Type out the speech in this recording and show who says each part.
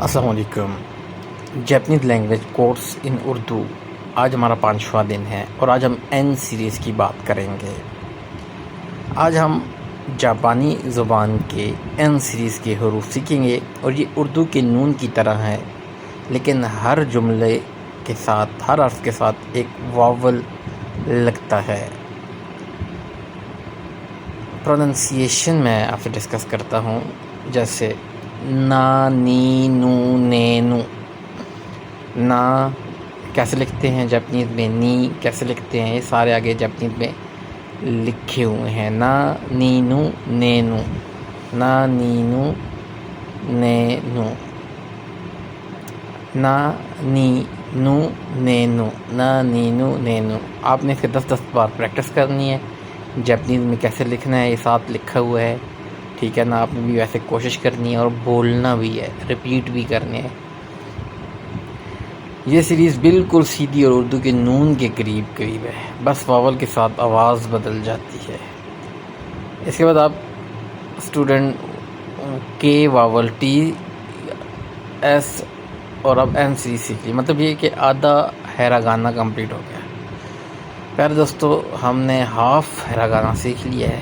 Speaker 1: السلام علیکم۔ Japanese language course ان اردو، آج ہمارا 5واں دن ہے اور آج ہم این سیریز کی بات کریں گے۔ آج ہم جاپانی زبان کے این سیریز کے حروف سیکھیں گے اور یہ اردو کے نون کی طرح ہے، لیکن ہر جملے کے ساتھ، ہر حرف کے ساتھ ایک واول لگتا ہے۔ پروننسیشن میں آپ سے ڈسکس کرتا ہوں، جیسے نا، نی، نو، نے، نو۔ نا کیسے لکھتے ہیں جاپنیز میں، نی کیسے لکھتے ہیں، یہ سارے آگے جاپنیز میں لکھے ہوئے ہیں۔ نا، نی، نو، نے، نو۔ نا، نی، نو، نے، نو۔ نا، نی، نو، نے، نو۔ نا، نی، نو، نے، نو۔ آپ نے اسے 10 بار پریکٹس کرنی ہے۔ جاپنیز میں کیسے لکھنا ہے یہ ساتھ لکھا ہوا ہے، ٹھیک ہے نا۔ آپ نے بھی ویسے کوشش کرنی ہے اور بولنا بھی ہے، ریپیٹ بھی کرنے ہے۔ یہ سیریز بالکل سیدھی اور اردو کے نون کے قریب ہے، بس واول کے ساتھ آواز بدل جاتی ہے۔ اس کے بعد آپ اسٹوڈنٹ کے واول، ٹی، ایس اور اب این سیریز سیکھ لی، مطلب یہ کہ آدھا ہیراگانا کمپلیٹ ہو گیا۔ پیارے دوستو، ہم نے ہاف ہیراگانا سیکھ لیا ہے۔